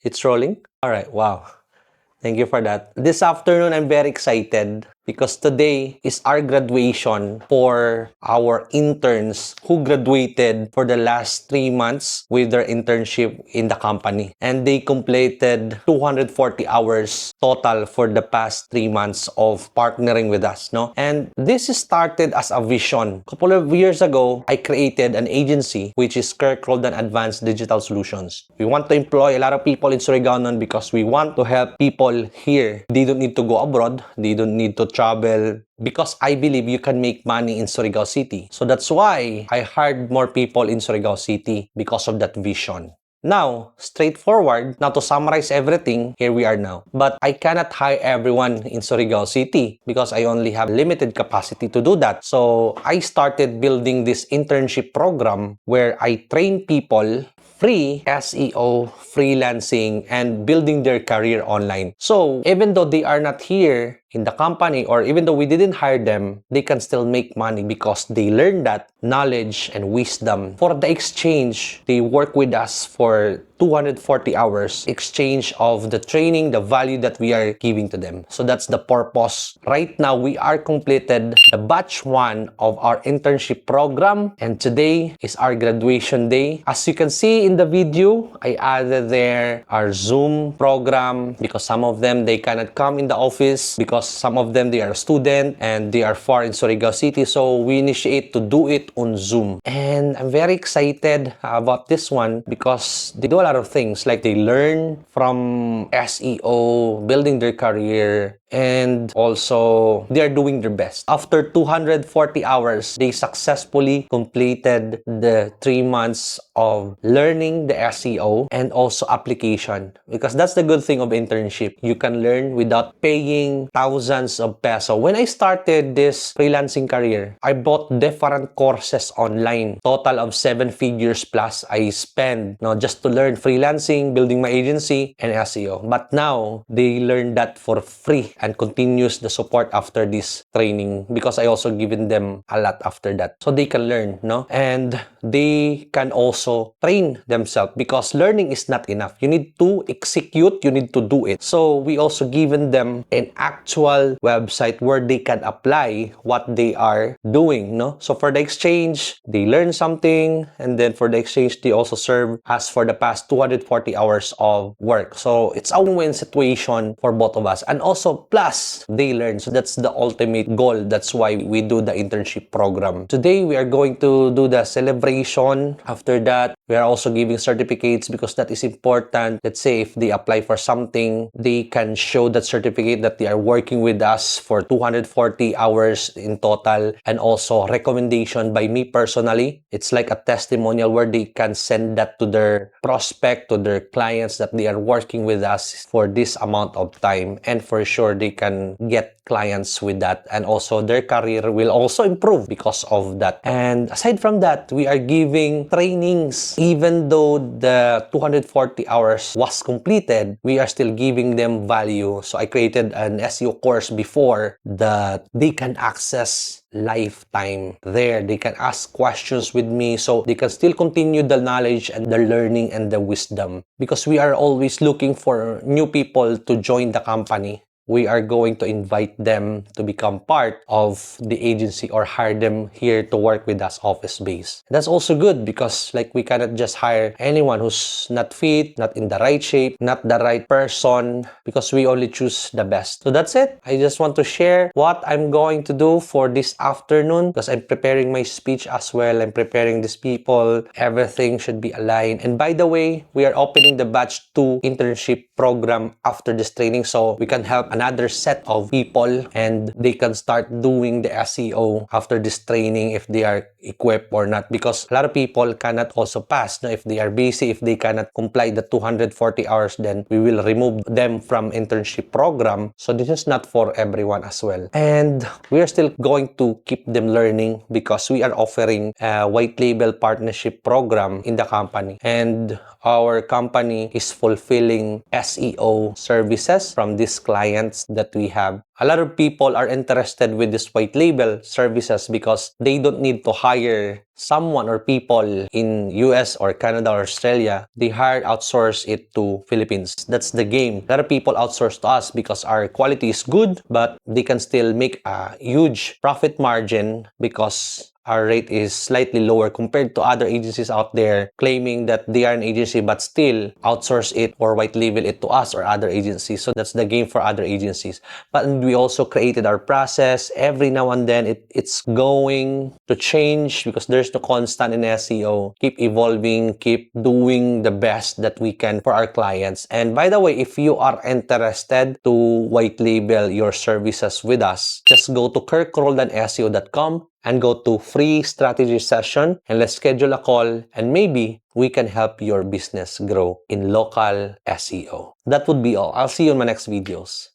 It's rolling? All right, wow. Thank you for that. This afternoon, I'm very excited because today is our graduation for our interns who graduated for the last 3 months with their internship in the company. And they completed 240 hours total for the past 3 months of partnering with us, no? And this started as a vision. A couple of years ago, I created an agency which is Kirk Roldan Advanced Digital Solutions. We want to employ a lot of people in Surigao because we want to help people here. They don't need to go abroad. They don't need to travel because I believe you can make money in Surigao City. So that's why I hired more people in Surigao City because of that vision. Now, straightforward, now to summarize everything, here we are now. But I cannot hire everyone in Surigao City because I only have limited capacity to do that. So I started building this internship program where I train people free SEO, freelancing, and building their career online. So even though they are not here in the company or even though we didn't hire them, they can still make money because they learn that knowledge and wisdom. For the exchange, they work with us for 240 hours, exchange of the training, the value that we are giving to them. So that's the purpose. Right now, we are completed the batch 1 of our internship program, and today is our graduation day. As you can see in the video, I added there our Zoom program because some of them, they cannot come in the office because some of them, they are a student and they are far in Surigao City. So we initiate to do it on Zoom. And I'm very excited about this one because they do a lot of things, like they learn from SEO, building their career, and also they are doing their best. After 240 hours, they successfully completed the 3 months of learning the SEO and also application, because that's the good thing of internship. You can learn without paying thousands of pesos. When I started this freelancing career, I bought different courses online. Total of 7 figures plus I spend just to learn freelancing, building my agency, and SEO. But now, they learn that for free and continues the support after this training because I also given them a lot after that. So they can learn, and they can also train themselves because learning is not enough. You need to execute, you need to do it. So we also given them an actual website where they can apply what they are doing, So for the exchange, they learn something, and then for the exchange, they also serve us for the past 240 hours of work. So it's a win-win situation for both of us. And also, plus, they learn. So that's the ultimate goal. That's why we do the internship program. Today, we are going to do the celebration. After that, we are also giving certificates because that is important. Let's say if they apply for something, they can show that certificate that they are working with us for 240 hours in total, and also recommendation by me personally. It's like a testimonial where they can send that to their prospect, to their clients, that they are working with us for this amount of time, and for sure they can get clients with that, and also their career will also improve because of that. And aside from that, we are giving trainings. Even though the 240 hours was completed, we are still giving them value. So I created an SEO course before that they can access lifetime there. They can ask questions with me, so they can still continue the knowledge and the learning and the wisdom, because we are always looking for new people to join the company. We are going to invite them to become part of the agency or hire them here to work with us office-based. That's also good because we cannot just hire anyone who's not fit, not in the right shape, not the right person, because we only choose the best. So that's it. I just want to share what I'm going to do for this afternoon because I'm preparing my speech as well. I'm preparing these people. Everything should be aligned. And by the way, we are opening the batch 2 internship program after this training, so we can help another set of people and they can start doing the SEO after this training if they are equipped or not, because a lot of people cannot also pass. If they are busy, if they cannot comply the 240 hours, then we will remove them from internship program. So this is not for everyone as well. And we are still going to keep them learning because we are offering a white label partnership program in the company, and our company is fulfilling SEO services from this client clients that we have. A lot of people are interested with this white label services because they don't need to hire someone or people in US or Canada or Australia. They outsource it to Philippines. That's the game. A lot of people outsource to us because our quality is good, but they can still make a huge profit margin because our rate is slightly lower compared to other agencies out there claiming that they are an agency but still outsource it or white label it to us or other agencies. So that's the game for other agencies. But we also created our process. Every now and then it's going to change because there's no constant in SEO. Keep evolving, keep doing the best that we can for our clients. And by the way, if you are interested to white label your services with us, just go to kirkroldanseo.com and go to free strategy session and let's schedule a call and maybe we can help your business grow in local SEO. That would be all. I'll see you in my next videos.